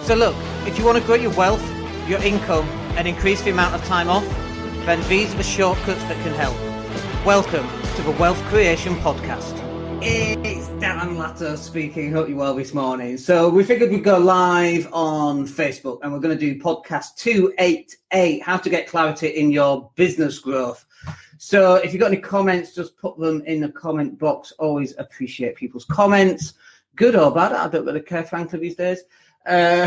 So look, if you want to grow your wealth, your income, and increase the amount of time off, then these are the shortcuts that can help. Welcome to the Wealth Creation Podcast. It's Dan Latto speaking. Hope you're well this morning. So we figured we'd go live on Facebook, and we're going to do podcast 288, how to get clarity in your business growth. So if you've got any comments, just put them in the comment box. Always appreciate people's comments, good or bad. I don't really care, frankly, these days. How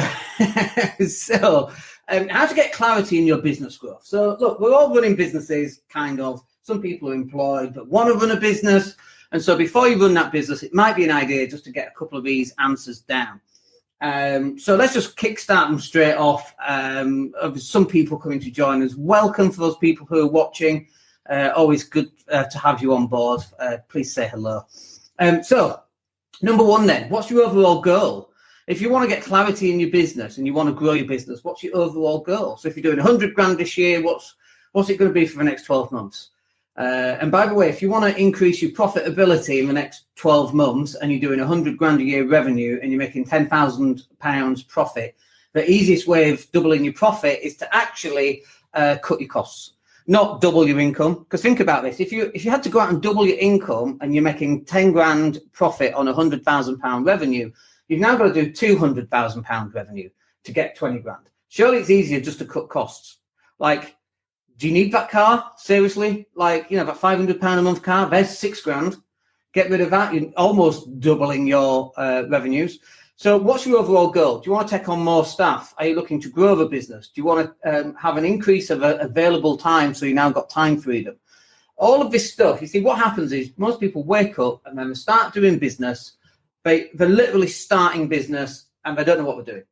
to get clarity in your business growth. So look, we're all running businesses, kind of. Some people are employed but want to run a business. And so before you run that business, it might be an idea just to get a couple of these answers down. So let's just kickstart them straight off. Some people coming to join us. Welcome for those people who are watching. Always good to have you on board. Please say hello. So number one then, what's your overall goal? If you want to get clarity in your business and you want to grow your business, what's your overall goal? So if you're doing 100 grand this year, what's it going to be for the next 12 months? And by the way, if you want to increase your profitability in the next 12 months and you're doing 100 grand a year revenue and you're making £10,000 profit, the easiest way of doubling your profit is to actually cut your costs, not double your income. Because think about this, if you had to go out and double your income and you're making 10 grand profit on £100,000 revenue, you've now got to do £200,000 revenue to get 20 grand. Surely it's easier just to cut costs. Like, do you need that car? Seriously? Like, that £500 a month car, there's 6 grand. Get rid of that. You're almost doubling your revenues. So what's your overall goal? Do you want to take on more staff? Are you looking to grow the business? Do you want to have an increase of available time so you now got time freedom? All of this stuff, you see, what happens is most people wake up and then they start doing business. They're literally starting business and they don't know what they're doing.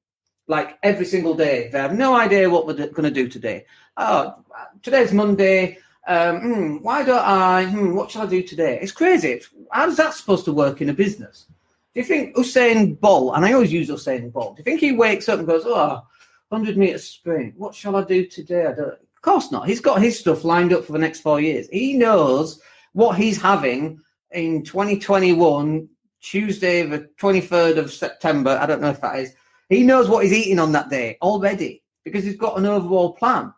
Like every single day, they have no idea what they're going to do today. Oh, today's Monday. Why don't I? What shall I do today? It's crazy. How's that supposed to work in a business? Do you think Usain Bolt, and I always use Usain Bolt, do you think he wakes up and goes, 100 meter sprint, what shall I do today? Of course not. He's got his stuff lined up for the next 4 years. He knows what he's having in 2021, Tuesday, the 23rd of September. I don't know if that is. He knows what he's eating on that day already because he's got an overall plan.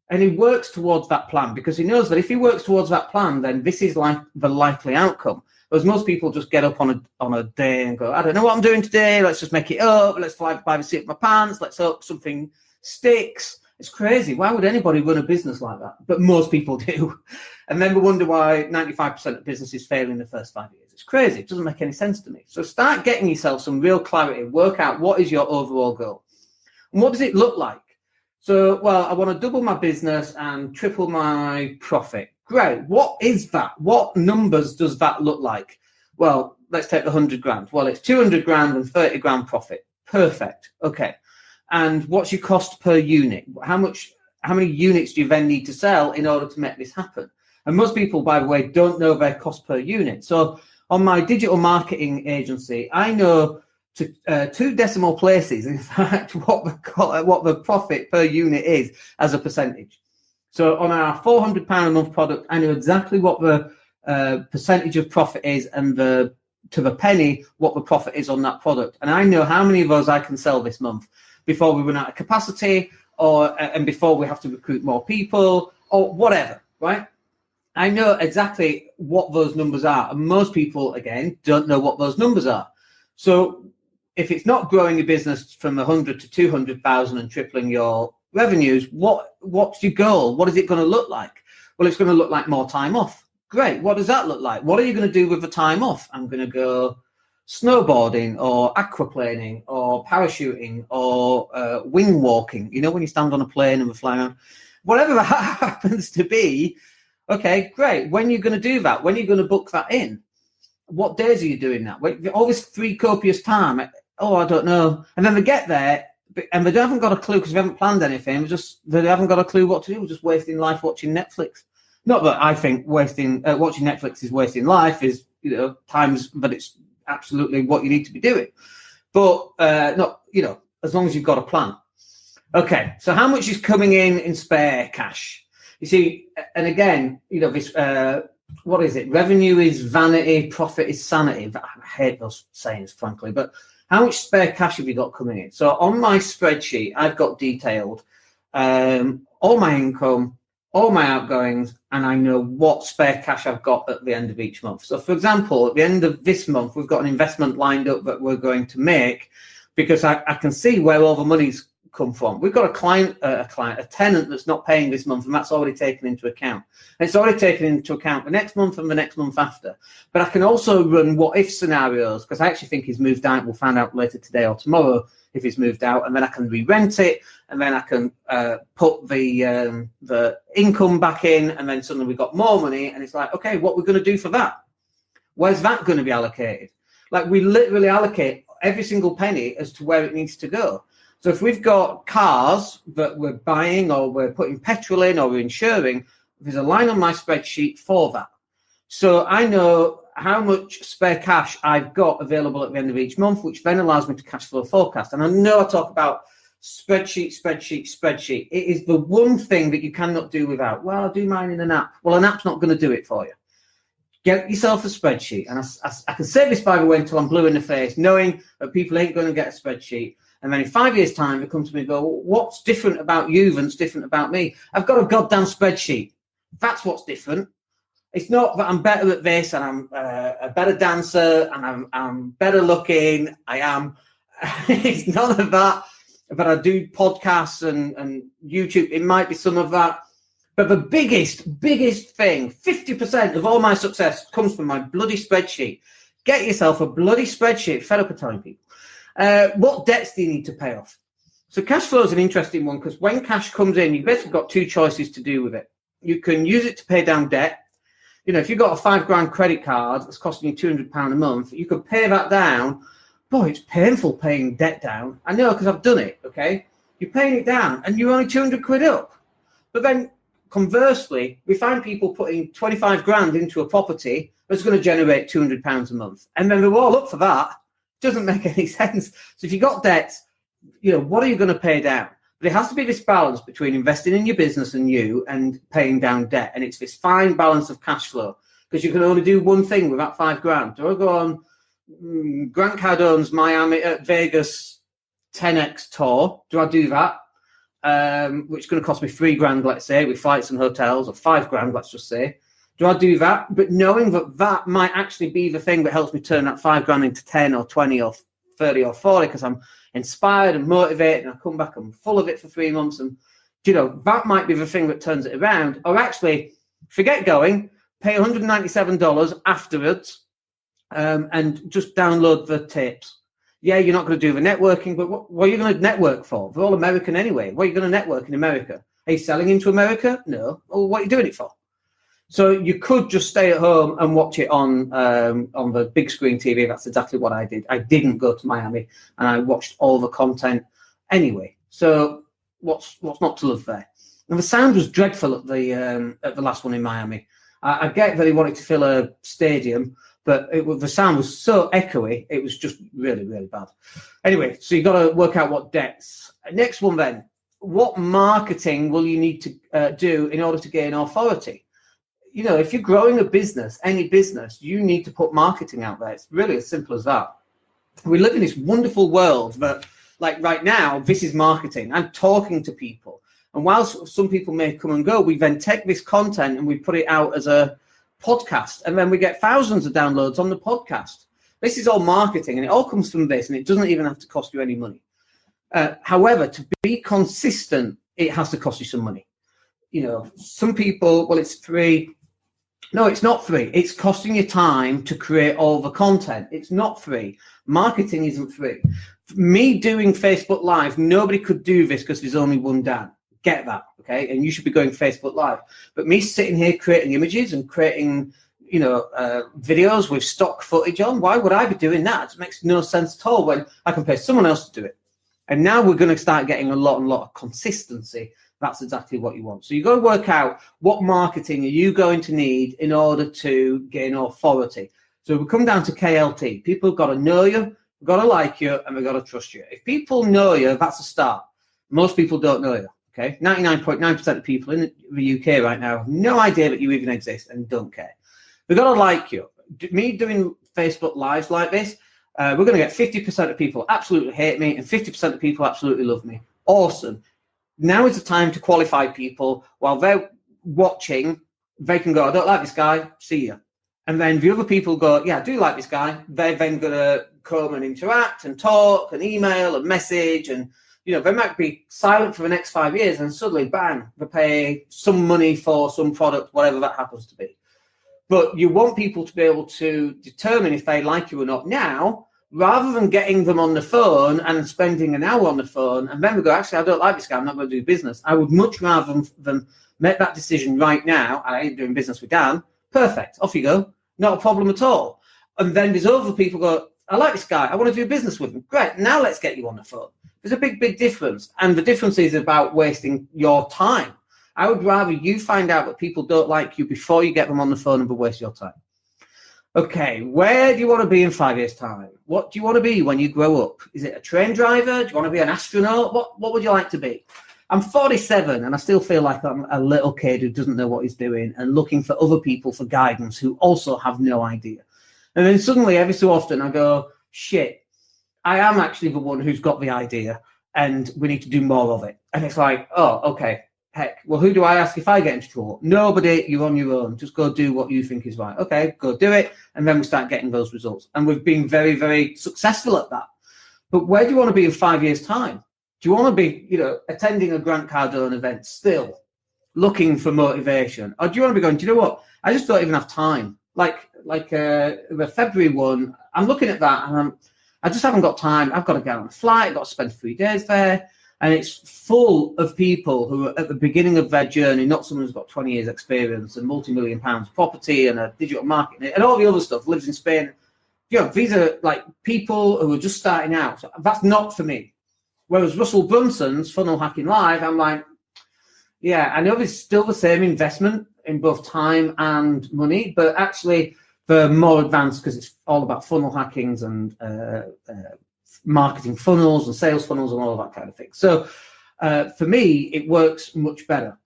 And he works towards that plan because he knows that if he works towards that plan, then this is like the likely outcome. Whereas most people just get up on a day and go, I don't know what I'm doing today. Let's just make it up. Let's fly by the seat of my pants. Let's hope something sticks. It's crazy. Why would anybody run a business like that? But most people do. And then we wonder why 95% of businesses fail in the first 5 years. It's crazy. It doesn't make any sense to me. So start getting yourself some real clarity. Work out what is your overall goal. And what does it look like? So, well, I want to double my business and triple my profit. Great. What is that? What numbers does that look like? Well, let's take the 100 grand. Well, it's 200 grand and 30 grand profit. Perfect. Okay. And what's your cost per unit? How many units do you then need to sell in order to make this happen? And most people, by the way, don't know their cost per unit. So on my digital marketing agency, I know to 2 decimal places, in fact, what the profit per unit is as a percentage. So on our £400 a month product, I know exactly what the percentage of profit is and to the penny what the profit is on that product. And I know how many of those I can sell this month before we run out of capacity and before we have to recruit more people or whatever, right? I know exactly what those numbers are. And most people, again, don't know what those numbers are. So if it's not growing your business from 100 to 200,000 and tripling your revenues, what's your goal? What is it going to look like? Well, it's going to look like more time off. Great. What does that look like? What are you going to do with the time off? I'm going to go snowboarding or aquaplaning or parachuting or wing walking. You know, when you stand on a plane and we fly around, whatever that happens to be. Okay, great. When are you going to do that? When are you going to book that in? What days are you doing that? All this free copious time. I don't know. And then they get there and they haven't got a clue because we haven't planned anything. They haven't got a clue what to do. We're just wasting life watching Netflix. Not that I think watching Netflix is wasting life is, times, but it's absolutely what you need to be doing. But not, as long as you've got a plan. Okay, so how much is coming in spare cash? You see, and again, this what is it? Revenue is vanity, profit is sanity. I hate those sayings, frankly, but how much spare cash have you got coming in? So on my spreadsheet, I've got detailed all my income, all my outgoings, and I know what spare cash I've got at the end of each month. So for example, at the end of this month, we've got an investment lined up that we're going to make because I can see where all the money's come from. We've got a tenant that's not paying this month, and that's already taken into account. And it's already taken into account the next month and the next month after. But I can also run what if scenarios, because I actually think he's moved out. We'll find out later today or tomorrow if he's moved out, and then I can re-rent it, and then I can put the income back in, and then suddenly we've got more money, and it's like, okay, what we're going to do for that? Where's that going to be allocated? Like, we literally allocate every single penny as to where it needs to go. So if we've got cars that we're buying or we're putting petrol in or we're insuring, there's a line on my spreadsheet for that. So I know how much spare cash I've got available at the end of each month, which then allows me to cash flow forecast. And I know I talk about spreadsheet. It is the one thing that you cannot do without. Well, I'll do mine in an app. Well, an app's not going to do it for you. Get yourself a spreadsheet. And I can say this, by the way, until I'm blue in the face, knowing that people ain't going to get a spreadsheet. And then in 5 years' time, they come to me and go, what's different about you than's different about me? I've got a goddamn spreadsheet. That's what's different. It's not that I'm better at this and I'm a better dancer and I'm better looking. I am. It's none of that. But I do podcasts and YouTube. It might be some of that. But the biggest thing, 50% of all my success comes from my bloody spreadsheet. Get yourself a bloody spreadsheet. Fed up of telling people. What debts do you need to pay off? So cash flow is an interesting one because when cash comes in, you've basically got two choices to do with it. You can use it to pay down debt. You know, if you've got a £5,000 credit card that's costing you £200 a month, you could pay that down. Boy, it's painful paying debt down. I know because I've done it, okay? You're paying it down and you're only 200 quid up. But then conversely, we find people putting 25 grand into a property that's going to generate £200 a month. And then they're all up for that. Doesn't make any sense. So if you've got debt, you know, what are you going to pay down? But it has to be this balance between investing in your business and paying down debt. And it's this fine balance of cash flow because you can only do one thing with that £5,000. Do I go on Grant Cardone's Vegas 10X tour? Do I do that? Which is going to cost me £3,000, let's say, with flights and hotels, or £5,000, let's just say. Do I do that? But knowing that that might actually be the thing that helps me turn that £5,000 into 10 or 20 or 30 or 40 because I'm inspired and motivated and I come back, I'm full of it for 3 months. And, you know, that might be the thing that turns it around. Or actually, forget going, pay $197 afterwards and just download the tapes. Yeah, you're not going to do the networking, but what are you going to network for? They're all American anyway. What are you going to network in America? Are you selling into America? No. Well, what are you doing it for? So you could just stay at home and watch it on the big screen TV. That's exactly what I did. I didn't go to Miami, and I watched all the content anyway. So what's not to love there? And the sound was dreadful at the last one in Miami. I get that he wanted to fill a stadium, but the sound was so echoey. It was just really, really bad. Anyway, so you've got to work out what debts. Next one then. What marketing will you need to do in order to gain authority? You know, if you're growing a business, any business, you need to put marketing out there. It's really as simple as that. We live in this wonderful world that, like right now, this is marketing. I'm talking to people. And whilst some people may come and go, we then take this content and we put it out as a podcast. And then we get thousands of downloads on the podcast. This is all marketing, and it all comes from this, and it doesn't even have to cost you any money. However, to be consistent, it has to cost you some money. You know, some people, well, it's free. No, it's not free. It's costing you time to create all the content. It's not free. Marketing isn't free. Me doing Facebook Live, nobody could do this because there's only one Dan. Get that, okay? And you should be going Facebook Live. But me sitting here creating images and creating, you know, videos with stock footage on, why would I be doing that? It makes no sense at all when I can pay someone else to do it. And now we're going to start getting a lot of consistency. That's exactly what you want. So you've got to work out what marketing are you going to need in order to gain authority. So we come down to KLT. People have got to know you, got to like you, and they've got to trust you. If people know you, that's a start. Most people don't know you, okay? 99.9% of people in the UK right now have no idea that you even exist and don't care. They've got to like you. Me doing Facebook Lives like this, we're going to get 50% of people absolutely hate me and 50% of people absolutely love me. Awesome. Now is the time to qualify people. While they're watching, they can go, I don't like this guy, see ya. And then the other people go, yeah, I do like this guy. They're then going to come and interact and talk and email and message. And, they might be silent for the next 5 years and suddenly, bang, they pay some money for some product, whatever that happens to be. But you want people to be able to determine if they like you or not now, rather than getting them on the phone and spending an hour on the phone and then we go, actually, I don't like this guy, I'm not going to do business. I would much rather than make that decision right now. I ain't doing business with Dan. Perfect. Off you go. Not a problem at all. And then there's other people go, I like this guy. I want to do business with him. Great. Now let's get you on the phone. There's a big, big difference. And the difference is about wasting your time. I would rather you find out that people don't like you before you get them on the phone and waste your time. Okay, where do you want to be in 5 years' time? What do you want to be when you grow up? Is it a train driver? Do you want to be an astronaut? What would you like to be? I'm 47 and I still feel like I'm a little kid who doesn't know what he's doing and looking for other people for guidance who also have no idea. And then suddenly, every so often, I go, shit, I am actually the one who's got the idea and we need to do more of it. And it's like, oh, okay. Heck, well, who do I ask if I get into trouble? Nobody, you're on your own. Just go do what you think is right. Okay, go do it. And then we start getting those results. And we've been very, very successful at that. But where do you want to be in 5 years' time? Do you want to be, attending a Grant Cardone event still, looking for motivation? Or do you want to be going, do you know what? I just don't even have time. Like the February one, I'm looking at that and I just haven't got time. I've got to get on a flight. I've got to spend 3 days there. And it's full of people who are at the beginning of their journey, not someone who's got 20 years experience and multi-million pounds property and a digital marketing and all the other stuff, lives in Spain. These are like people who are just starting out. So that's not for me. Whereas Russell Brunson's Funnel Hacking Live, I'm like, yeah, I know there's still the same investment in both time and money, but actually they're more advanced because it's all about funnel hackings and marketing funnels and sales funnels and all of that kind of thing. So for me, it works much better.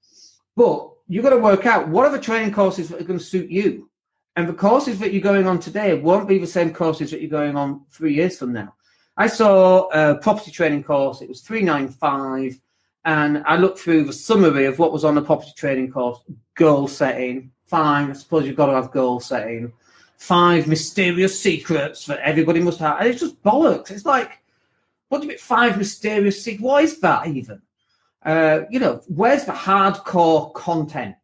But you've got to work out what are the training courses that are going to suit you. And the courses that you're going on today won't be the same courses that you're going on 3 years from now. I saw a property training course. It was $395. And I looked through the summary of what was on the property training course. Goal setting. Fine. I suppose you've got to have goal setting. 5 mysterious secrets that everybody must have. And it's just bollocks. It's like, what do you mean 5 mysterious secrets? What is that even? Where's the hardcore content?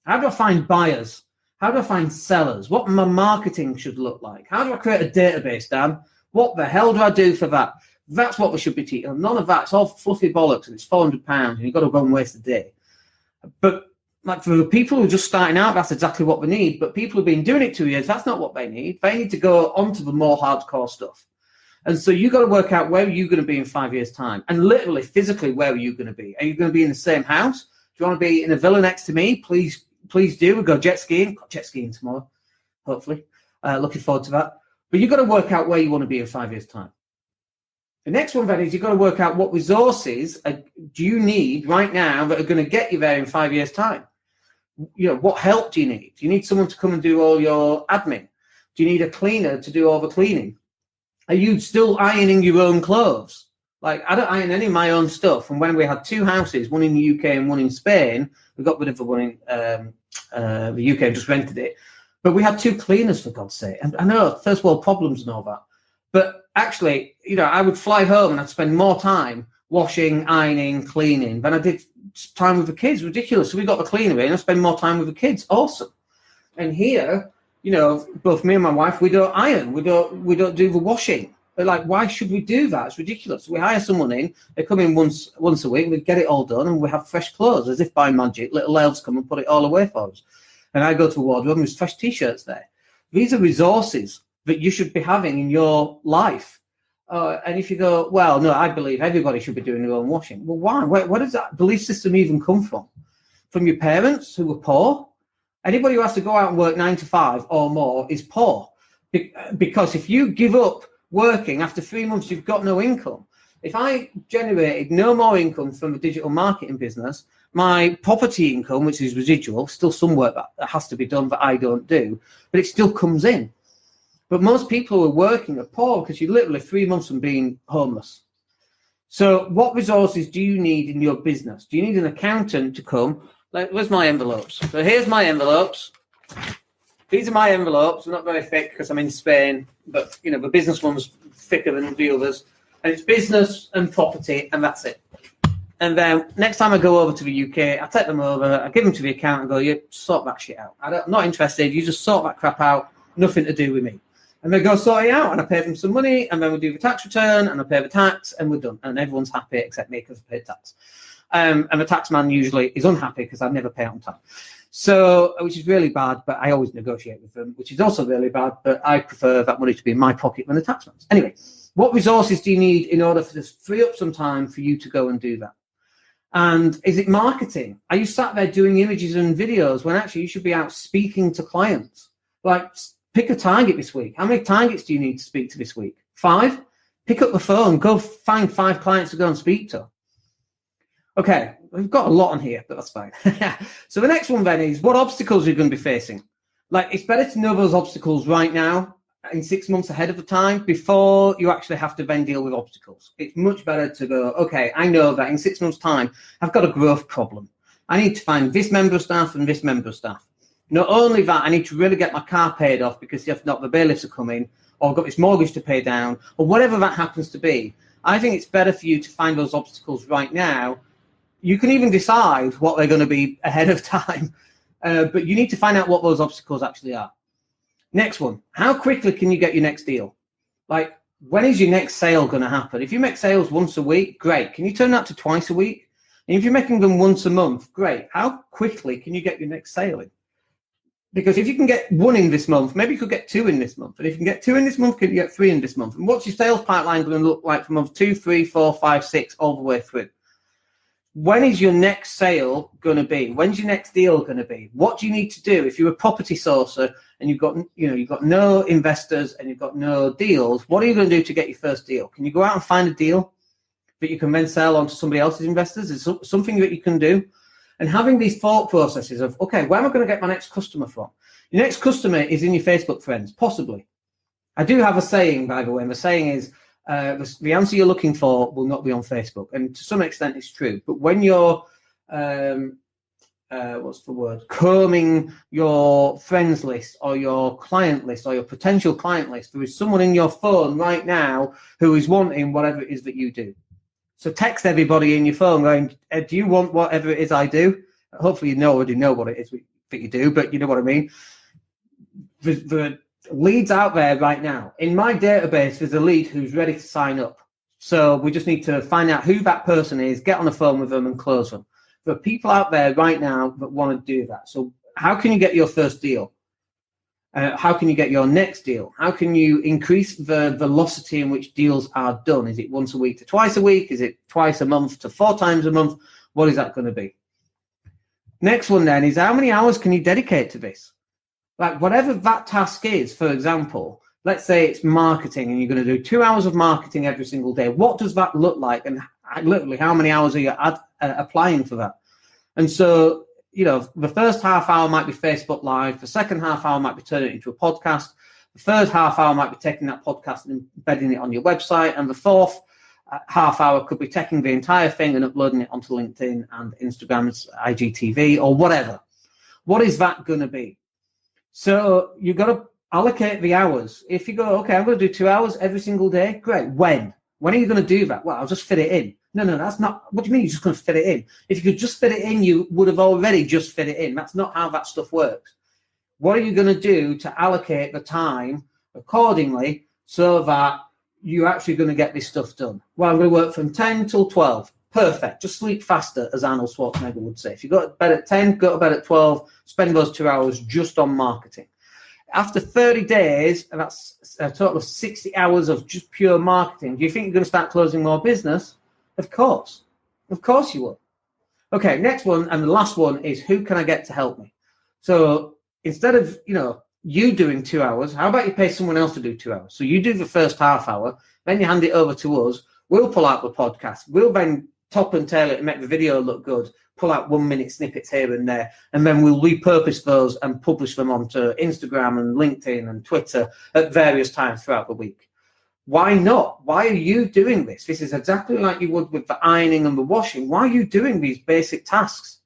How do I find buyers? How do I find sellers? What my marketing should look like? How do I create a database, Dan? What the hell do I do for that? That's what we should be teaching. None of that. It's all fluffy bollocks and it's £400 and you've got to go and waste a day. But like for the people who are just starting out, that's exactly what they need. But people who've been doing it 2 years, that's not what they need. They need to go onto the more hardcore stuff. And so you've got to work out where are you going to be in 5 years' time? And literally, physically, where are you going to be? Are you going to be in the same house? Do you want to be in a villa next to me? Please do. We'll go jet skiing. Got jet skiing tomorrow, hopefully. Looking forward to that. But you've got to work out where you want to be in 5 years' time. The next one, then, is you've got to work out what resources do you need right now that are going to get you there in 5 years' time. What help do you need? Do you need someone to come and do all your admin? Do you need a cleaner to do all the cleaning? Are you still ironing your own clothes? Like, I don't iron any of my own stuff. And when we had 2 houses, one in the UK and one in Spain, we got rid of the one in the UK and just rented it. But we had 2 cleaners, for God's sake. And I know first world problems and all that. But actually, I would fly home and I'd spend more time washing, ironing, cleaning than I did time with the kids. Ridiculous. So we got the cleaner in. I spend more time with the kids. Awesome. And here, both me and my wife, we don't iron. We don't do the washing. They're like, why should we do that? It's ridiculous. We hire someone in. They come in once a week. We get it all done, and we have fresh clothes, as if by magic. Little elves come and put it all away for us. And I go to a wardrobe, and there's fresh T-shirts there. These are resources that you should be having in your life. And if you go, well, no, I believe everybody should be doing their own washing. Well, why? Where does that belief system even come from? From your parents who were poor? Anybody who has to go out and work 9 to 5 or more is poor. Because if you give up working after 3 months, you've got no income. If I generated no more income from the digital marketing business, My property income, which is residual, still some work that has to be done that I don't do, but it still comes in. But most people who are working are poor because you're literally 3 months from being homeless. So what resources do you need in your business? Do you need an accountant to come? Like, where's my envelopes? So here's my envelopes. These are my envelopes. They're not very thick because I'm in Spain, but the business one's thicker than the others. And it's business and property, and that's it. And then next time I go over to the UK, I take them over, I give them to the accountant and go, you sort that shit out. I'm not interested. You just sort that crap out. Nothing to do with me. And they go sort it out, and I pay them some money, and then we do the tax return, and I pay the tax, and we're done. And everyone's happy except me because I paid tax. And the tax man usually is unhappy because I never pay on time. So, which is really bad, but I always negotiate with them, which is also really bad, but I prefer that money to be in my pocket than the tax man's. Anyway, what resources do you need in order for this free up some time for you to go and do that? And is it marketing? Are you sat there doing images and videos when actually you should be out speaking to clients? Like, pick a target this week. How many targets do you need to speak to this week? 5? Pick up the phone, go find 5 clients to go and speak to. Okay, we've got a lot on here, but that's fine. So the next one then is, what obstacles are you going to be facing? Like, it's better to know those obstacles right now, in 6 months ahead of the time, before you actually have to then deal with obstacles. It's much better to go, okay, I know that in 6 months' time, I've got a growth problem. I need to find this member of staff and this member of staff. Not only that, I need to really get my car paid off because if not, the bailiffs are coming, or I've got this mortgage to pay down, or whatever that happens to be. I think it's better for you to find those obstacles right now. You can even decide what they're going to be ahead of time, but you need to find out what those obstacles actually are. Next one, how quickly can you get your next deal? Like, when is your next sale going to happen? If you make sales once a week, great. Can you turn that to twice a week? And if you're making them once a month, great. How quickly can you get your next sale in? Because if you can get 1 in this month, maybe you could get 2 in this month. And if you can get 2 in this month, can you get 3 in this month? And what's your sales pipeline going to look like for month 2, 3, 4, 5, 6, all the way through? When is your next sale going to be? When's your next deal going to be? What do you need to do if you're a property sourcer and you've got no investors and you've got no deals? What are you going to do to get your first deal? Can you go out and find a deal that you can then sell on to somebody else's investors? Is something that you can do? And having these thought processes of, okay, where am I going to get my next customer from? Your next customer is in your Facebook friends, possibly. I do have a saying, by the way, and the saying is, the answer you're looking for will not be on Facebook. And to some extent, it's true. But when you're, combing your friends list or your client list or your potential client list, there is someone in your phone right now who is wanting whatever it is that you do. So text everybody in your phone going, do you want whatever it is I do? Hopefully you already know what it is that you do, but you know what I mean. The leads out there right now. In my database, there's a lead who's ready to sign up. So we just need to find out who that person is, get on the phone with them and close them. There are people out there right now that want to do that. So how can you get your first deal? How can you get your next deal? How can you increase the velocity in which deals are done? Is it once a week to twice a week? Is it twice a month to 4 times a month? What is that going to be? Next one then is, how many hours can you dedicate to this? Like, whatever that task is, for example, let's say it's marketing and you're going to do 2 hours of marketing every single day. What does that look like? And literally, how many hours are you applying for that? And so, the first half hour might be Facebook Live. The second half hour might be turning it into a podcast. The third half hour might be taking that podcast and embedding it on your website. And the fourth half hour could be taking the entire thing and uploading it onto LinkedIn and Instagram's IGTV or whatever. What is that going to be? So you've got to allocate the hours. If you go, okay, I'm going to do 2 hours every single day, great. When are you going to do that? Well, I'll just fit it in. No, that's not. What do you mean you're just going to fit it in? If you could just fit it in, you would have already just fit it in. That's not how that stuff works. What are you going to do to allocate the time accordingly so that you're actually going to get this stuff done? Well, I'm going to work from 10 till 12. Perfect. Just sleep faster, as Arnold Schwarzenegger would say. If you go to bed at 10, go to bed at 12, spend those 2 hours just on marketing. After 30 days, and that's a total of 60 hours of just pure marketing, do you think you're going to start closing more business? Of course. Of course you will. Okay, next one, and the last one is, who can I get to help me? So instead of, you doing 2 hours, how about you pay someone else to do 2 hours? So you do the first half hour, then you hand it over to us. We'll pull out the podcast. We'll then top and tail it and make the video look good, pull out 1 minute snippets here and there, and then we'll repurpose those and publish them onto Instagram and LinkedIn and Twitter at various times throughout the week. Why not? Why are you doing this? This is exactly like you would with the ironing and the washing. Why are you doing these basic tasks?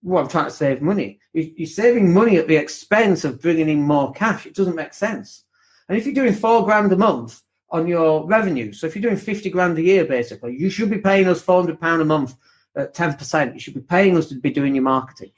Well, I'm trying to save money. You're saving money at the expense of bringing in more cash. It doesn't make sense. And if you're doing $4,000 a month on your revenue, so if you're doing 50 grand a year, basically, you should be paying us £400 a month at 10%. You should be paying us to be doing your marketing,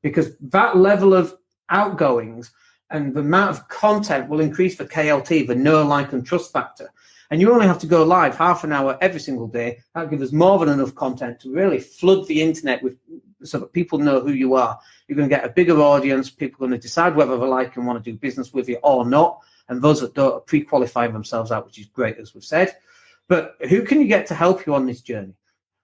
because that level of outgoings and the amount of content will increase the KLT, the know, like, and trust factor. And you only have to go live half an hour every single day. That'll give us more than enough content to really flood the internet with, so that people know who you are. You're going to get a bigger audience. People are going to decide whether they like and want to do business with you or not. And those that don't are pre-qualifying themselves out, which is great, as we've said. But who can you get to help you on this journey?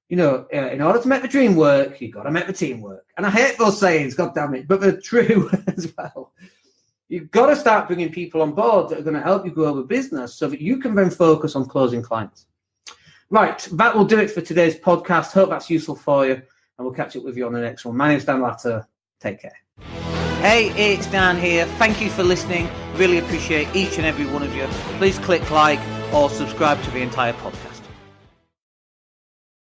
You know, in order to make the dream work, you've got to make the team work. And I hate those sayings, God damn it, but they're true as well. You've got to start bringing people on board that are going to help you grow the business so that you can then focus on closing clients. Right, that will do it for today's podcast. Hope that's useful for you, and we'll catch up with you on the next one. My name's Dan Latto. Take care. Hey, it's Dan here. Thank you for listening. Really appreciate each and every one of you. Please click like or subscribe to the entire podcast.